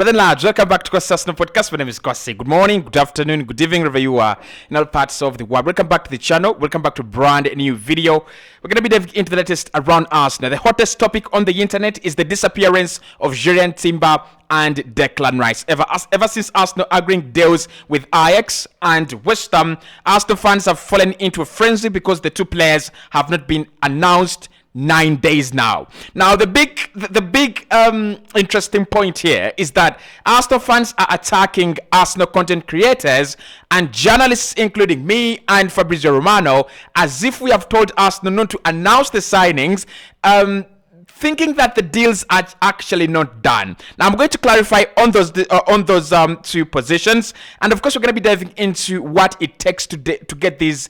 But then, lads, welcome back to Cossy Podcast. My name is Cossy. Good morning, good afternoon, good evening, wherever you are in all parts of the world. Welcome back to the channel. Welcome back to a brand new video. We're going to be diving into the latest around Arsenal. The hottest topic on the internet is the disappearance of Julian Timber and Declan Rice. Ever since Arsenal agreeing deals with Ajax and West Ham, Arsenal fans have fallen into a frenzy because the two players have not been announced 9 days now. Now, the big interesting point here is that Arsenal fans are attacking Arsenal content creators and journalists, including me and Fabrizio Romano, as if we have told Arsenal not to announce the signings, thinking that the deals are actually not done. Now, I'm going to clarify on those two positions, and of course, we're going to be diving into what it takes to get these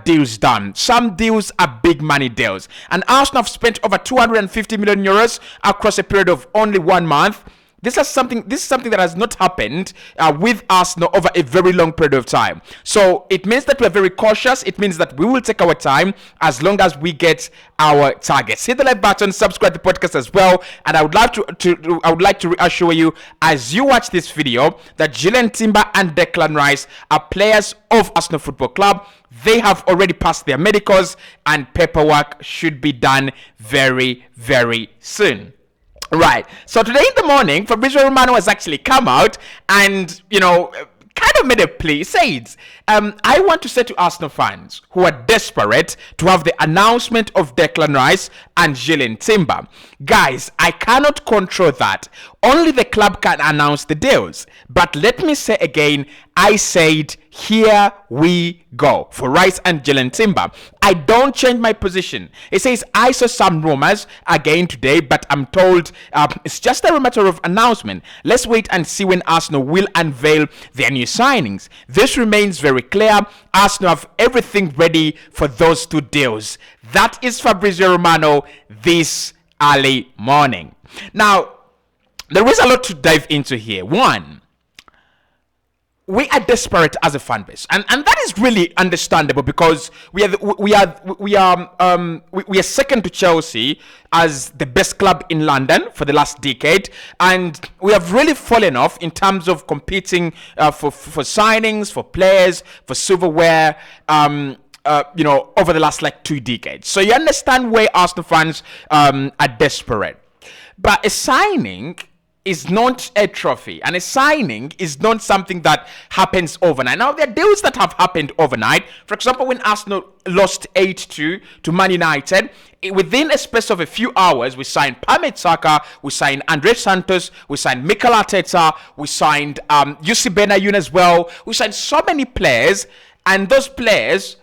deals done. Some deals are big money deals, and Arsenal have spent over 250 million euros across a period of only 1 month. This is something that has not happened with Arsenal over a very long period of time. So it means that we're very cautious. It means that we will take our time as long as we get our targets. Hit the like button, subscribe to the podcast as well. And I would like to reassure you as you watch this video that Julian Timber and Declan Rice are players of Arsenal Football Club. They have already passed their medicals and paperwork should be done very, very soon. Right, so today in the morning, Fabrizio Romano has actually come out and, kind of made a plea. He says, I want to say to Arsenal fans who are desperate to have the announcement of Declan Rice and Julian Timber. Guys, I cannot control that. Only the club can announce the deals. But let me say again, I said, here we go for Rice and Julian Timber. I don't change my position. It says I saw some rumors again today, but I'm told it's just a matter of announcement. Let's wait and see when Arsenal will unveil their new signings. This remains very clear. Arsenal have everything ready for those two deals. That is Fabrizio Romano this early morning. Now, there is a lot to dive into here. One, we are desperate as a fan base, and that is really understandable because we are second to Chelsea as the best club in London for the last decade, and we have really fallen off in terms of competing for signings, for players, for silverware. Over the last 2 decades. So you understand why Arsenal fans are desperate, but a signing is not a trophy, and a signing is not something that happens overnight. Now, there are deals that have happened overnight. For example, when Arsenal lost 8-2 to Man United, within a space of a few hours, we signed Pamet Saka, we signed Andre Santos, we signed Mikel Arteta, we signed Yussi Benayoun as well. We signed so many players, and those players,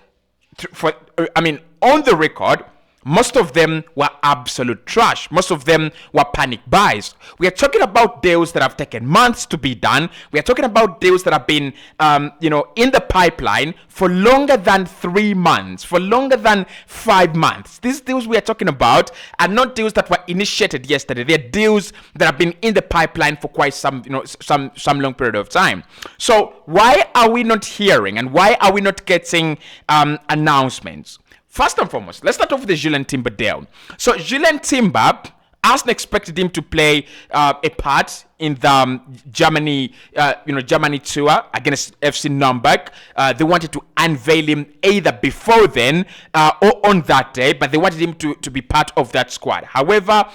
on the record, most of them were absolute trash. Most of them were panic buys. We are talking about deals that have taken months to be done. We are talking about deals that have been, in the pipeline for longer than 3 months, for longer than 5 months. These deals we are talking about are not deals that were initiated yesterday. They're deals that have been in the pipeline for quite some long period of time. So why are we not hearing and why are we not getting announcements? First and foremost, let's start off with the Julian Timber deal. So Julian Timber, Arsenal expected him to play a part in the Germany tour against FC Nürnberg. They wanted to unveil him either before then or on that day, but they wanted him to be part of that squad. However,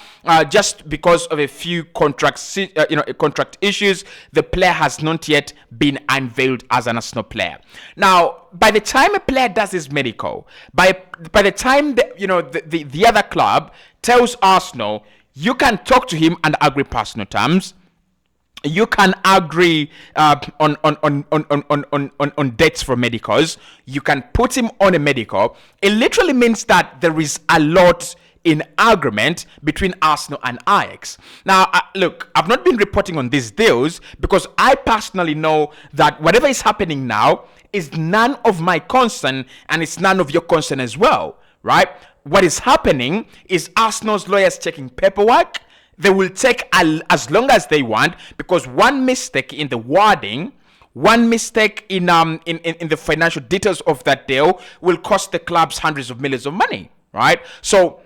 just because of a few contract issues, the player has not yet been unveiled as an Arsenal player. Now, by the time a player does his medical, by the time the other club tells Arsenal, you can talk to him and agree personal terms. You can agree on dates for medicals. You can put him on a medical. It literally means that there is a lot in agreement between Arsenal and Ajax. Now, look, I've not been reporting on these deals because I personally know that whatever is happening now is none of my concern and it's none of your concern as well, right? What is happening is Arsenal's lawyers checking paperwork. They will take as long as they want because one mistake in the wording, one mistake in the financial details of that deal will cost the clubs hundreds of millions of money, right? So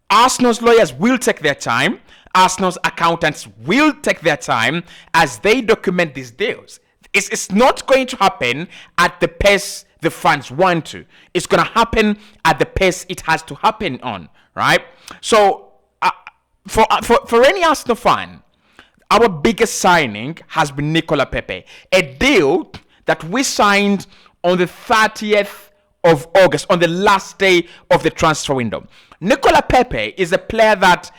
Arsenal's lawyers will take their time. Arsenal's accountants will take their time as they document these deals. It's not going to happen at the pace the fans want to. It's going to happen at the pace it has to happen on, right? So for any Arsenal fan, our biggest signing has been Nicola Pepe, a deal that we signed on the 30th of August, on the last day of the transfer window. Nicola Pepe is a player that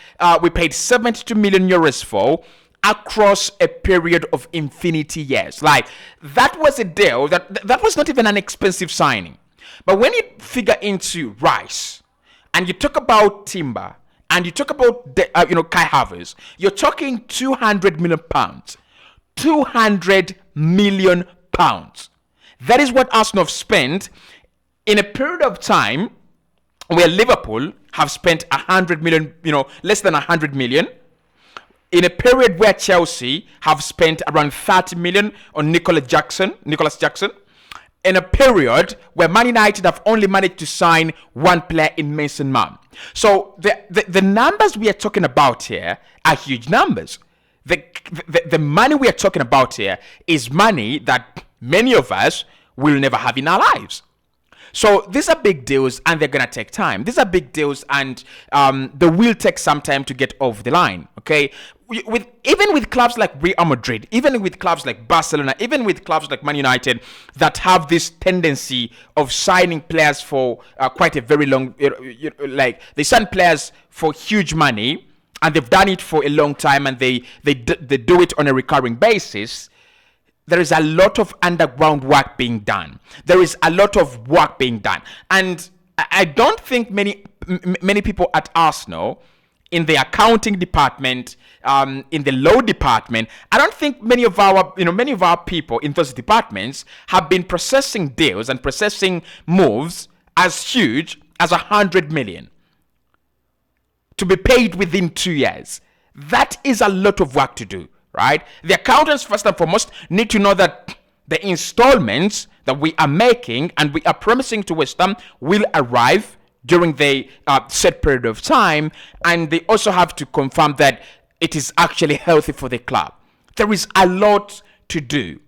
we paid 72 million euros for across a period of infinity years. Like, that was a deal that was not even an expensive signing. But when you figure into Rice, and you talk about Timber, and you talk about Kai Havertz, you're talking 200 million pounds. 200 million pounds. That is what Arsenal have spent in a period of time where Liverpool have spent 100 million, less than 100 million. In a period where Chelsea have spent around 30 million on Nicholas Jackson. In a period where Man United have only managed to sign one player in Mason Mount. So the numbers we are talking about here are huge numbers. The money we are talking about here is money that many of us will never have in our lives. So these are big deals, and they're gonna take time. These are big deals, and they will take some time to get off the line. Okay, even with clubs like Real Madrid, even with clubs like Barcelona, even with clubs like Man United that have this tendency of signing players for quite a very long, like they sign players for huge money, and they've done it for a long time, and they do it on a recurring basis. There is a lot of underground work being done. There is a lot of work being done. And I don't think many people at Arsenal, in the accounting department, in the law department, I don't think many of our people in those departments have been processing deals and processing moves as huge as 100 million to be paid within 2 years. That is a lot of work to do. Right? The accountants, first and foremost, need to know that the installments that we are making and we are promising to West Ham will arrive during the set period of time, and they also have to confirm that it is actually healthy for the club. There is a lot to do.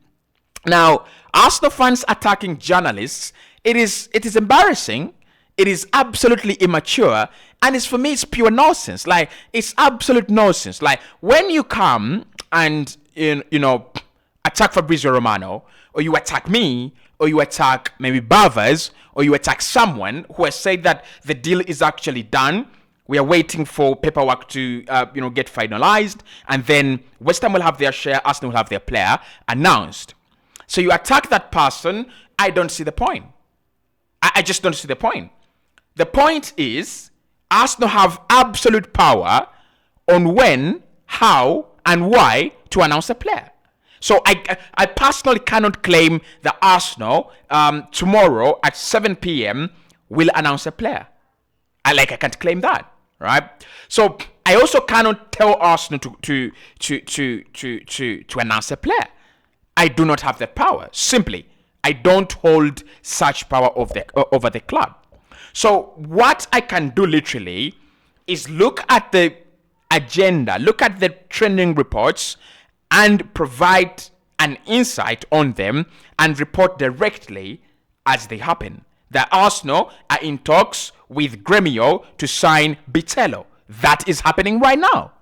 Now, Arsenal fans attacking journalists, it is embarrassing. It is absolutely immature, and for me, it's pure nonsense. Like, it's absolute nonsense. Like, when you come and attack Fabrizio Romano, or you attack me, or you attack maybe Bavas, or you attack someone who has said that the deal is actually done, we are waiting for paperwork to get finalized, and then West Ham will have their share, Arsenal will have their player announced. So you attack that person. I don't see the point. I just don't see the point. The point is, Arsenal have absolute power on when, how, and why to announce a player. So I personally cannot claim that Arsenal tomorrow at 7 p.m. will announce a player. I can't claim that, right? So I also cannot tell Arsenal to announce a player. I do not have that power. Simply, I don't hold such power over the club. So what I can do literally is look at the agenda, look at the trending reports, and provide an insight on them and report directly as they happen. The Arsenal are in talks with Gremio to sign Bitello. That is happening right now.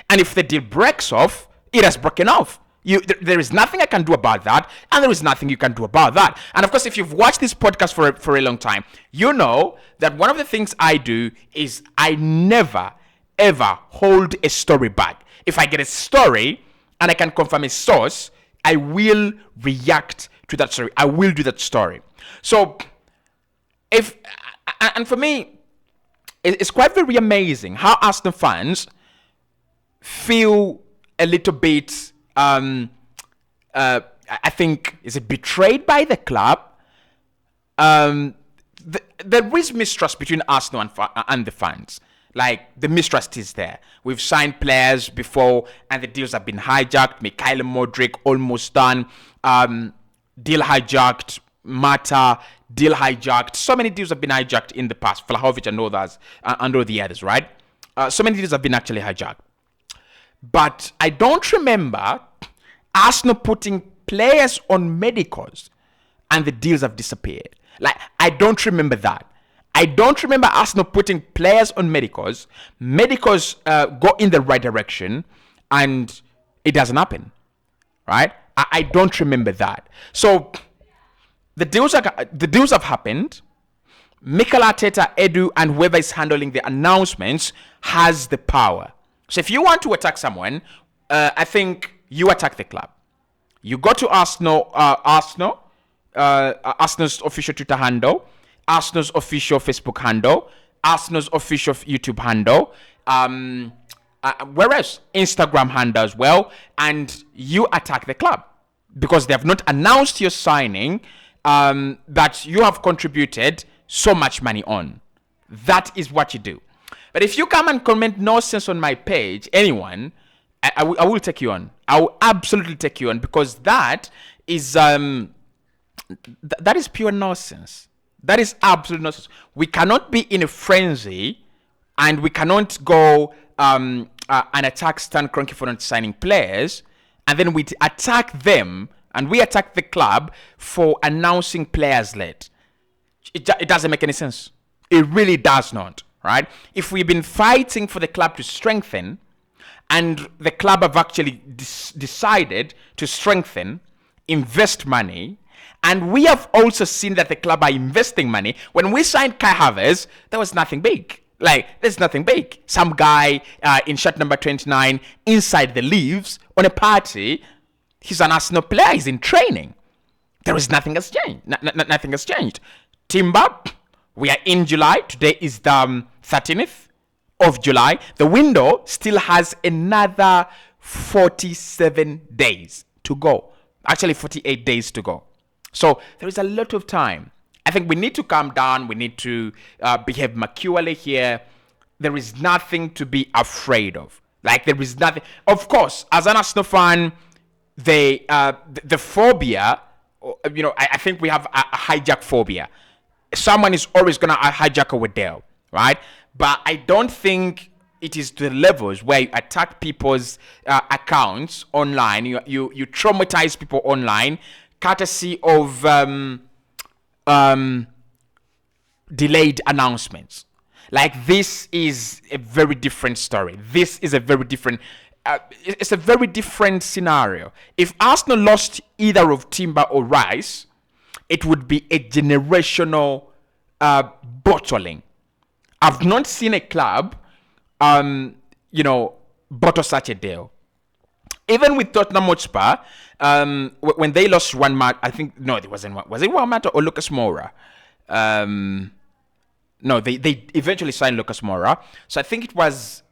And if the deal breaks off, it has broken off. There is nothing I can do about that, and there is nothing you can do about that. And of course, if you've watched this podcast for a long time, you know that one of the things I do is I never, ever hold a story back. If I get a story and I can confirm a source, I will react to that story. I will do that story. So, and for me, it's quite very amazing how Arsenal fans feel a little bit, I think, is it betrayed by the club? There is mistrust between Arsenal and the fans. Like, the mistrust is there. We've signed players before, and the deals have been hijacked. Mikhail Modric, almost done. Deal hijacked. Mata, deal hijacked. So many deals have been hijacked in the past. Vlahovic and others, and all the others, right? So many deals have been actually hijacked. But I don't remember Arsenal putting players on medicals and the deals have disappeared. Like, I don't remember that. I don't remember Arsenal putting players on medicals. Medicals go in the right direction and it doesn't happen, right? I don't remember that. So the deals have happened. Mikel Arteta, Edu, and whoever is handling the announcements has the power. So if you want to attack someone, I think you attack the club. You go to Arsenal's official Twitter handle, Arsenal's official Facebook handle, Arsenal's official YouTube handle, whereas Instagram handle as well, and you attack the club because they have not announced your signing that you have contributed so much money on. That is what you do. But if you come and comment nonsense on my page, anyone, I will take you on. I will absolutely take you on because that is that is pure nonsense. That is absolute nonsense. We cannot be in a frenzy, and we cannot go and attack Stan Kroenke for not signing players, and then we attack them, and we attack the club for announcing players late. It doesn't make any sense. It really does not, right? If we've been fighting for the club to strengthen, and the club have actually decided to strengthen, invest money, and we have also seen that the club are investing money. When we signed Kai Havertz, there was nothing big. Like, there's nothing big. Some guy in shirt number 29 inside the leaves on a party. He's an Arsenal player. He's in training. There is nothing has changed. Nothing has changed. Timber, we are in July. Today is the 13th of July. The window still has another 47 days to go. Actually, 48 days to go. So there is a lot of time. I think we need to calm down. We need to behave maturely here. There is nothing to be afraid of. Like, there is nothing. Of course, as an Arsenal fan, the phobia, I think we have a hijack phobia. Someone is always going to hijack a Waddell, right? But I don't think it is to the levels where you attack people's accounts online. You traumatize people online, courtesy of delayed announcements. Like, this is a very different story. This is a very different. It's a very different scenario. If Arsenal lost either of Timber or Rice, it would be a generational bottling. I've not seen a club, bottle such a deal. Even with Tottenham Hotspur, when they lost one match, I think, no, it wasn't one. Was it Juan Mata or Lucas Moura? No, they eventually signed Lucas Moura. So I think it was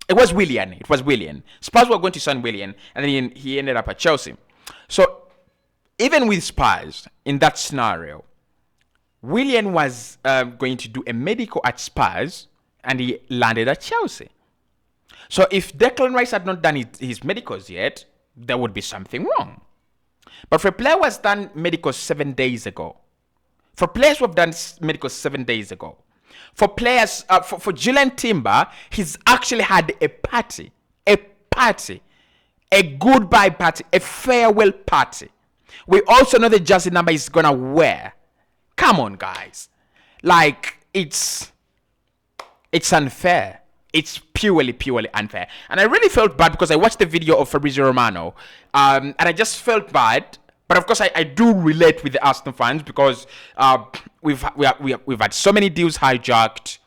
Willian. It was Willian. Spurs were going to sign Willian, and then he ended up at Chelsea. So even with Spurs, in that scenario, Willian was going to do a medical at Spurs, and he landed at Chelsea. So if Declan Rice had not done his medicals yet, there would be something wrong. But for a player who has done medicals 7 days ago, for players who have done medicals 7 days ago, for players, for Julian Timber, he's actually had a party, a goodbye party, a farewell party. We also know the jersey number he's gonna wear. Come on, guys. Like, it's unfair. It's purely unfair. And I really felt bad because I watched the video of Fabrizio Romano, and I just felt bad. But of course, I do relate with the Arsenal fans because we've had so many deals hijacked.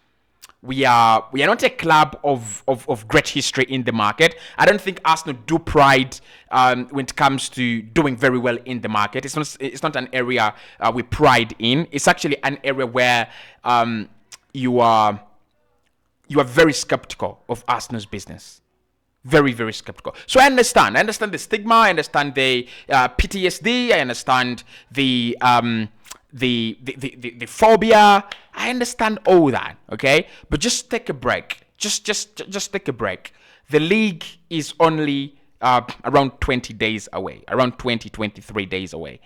We are not a club of great history in the market. I don't think Arsenal do pride when it comes to doing very well in the market. It's not an area we pride in. It's actually an area where you are very skeptical of Arsenal's business. Very, very skeptical. So I understand the stigma. I understand the PTSD. I understand the phobia. I understand all that. Okay, but just take a break. Just take a break. The league is only around 20 days away. Around 23 days away.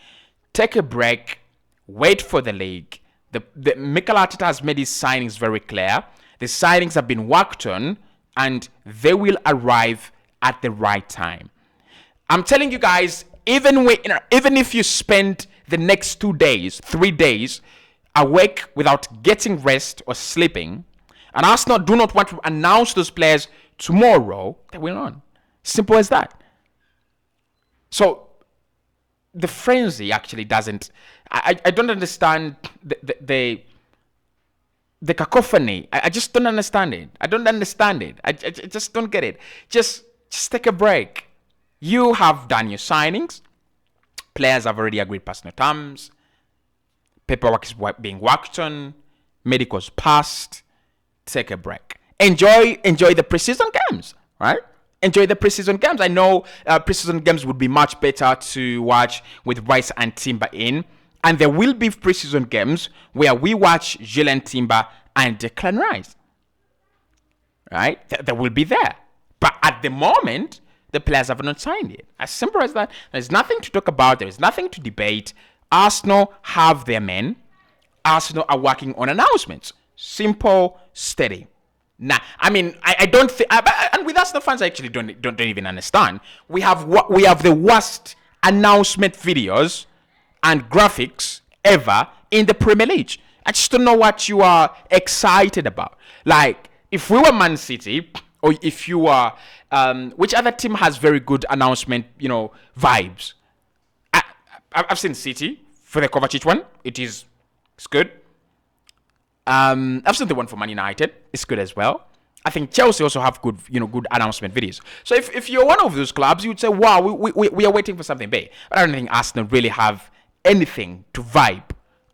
Take a break. Wait for the league. The Mikel Arteta has made his signings very clear. The signings have been worked on, and they will arrive at the right time. I'm telling you guys, even if you spend the next 2 days, 3 days awake without getting rest or sleeping, and Arsenal do not want to announce those players tomorrow, they will not. Simple as that. So the frenzy actually doesn't. I don't understand the cacophony. I just don't understand it. I don't understand it. I just don't get it. Just take a break. You have done your signings. Players have already agreed personal terms. Paperwork is being worked on. Medicals passed. Take a break. Enjoy the preseason games, right? Enjoy the preseason games. I know preseason games would be much better to watch with Rice and Timber in. And there will be preseason games where we watch Julian Timber and Declan Rice. Right? They will be there. But at the moment, the players have not signed yet. As simple as that. There's nothing to talk about. There's nothing to debate. Arsenal have their men. Arsenal are working on announcements. Simple, steady. Nah, I mean, I don't think, and with Arsenal fans, I actually don't even understand. We have the worst announcement videos and graphics ever in the Premier League. I just don't know what you are excited about. Like, if we were Man City, or if you are, which other team has very good announcement, vibes? I've seen City for the Kovacic one. It's good. I've seen the one for Man United. It's good as well. I think Chelsea also have good announcement videos. So if you're one of those clubs, you would say, wow, we are waiting for something big. But I don't think Arsenal really have anything to vibe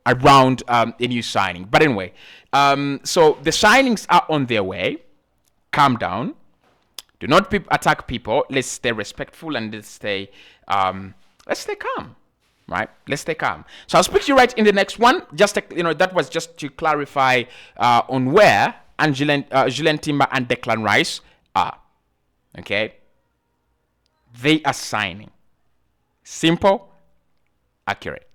around a new signing. But anyway, so the signings are on their way. Calm down. Do not attack people. Let's stay respectful and let's stay calm. Right? Let's stay calm. So I'll speak to you right in the next one. Just that was just to clarify on where Julian Timber and Declan Rice are. Okay? They are signing. Simple, accurate.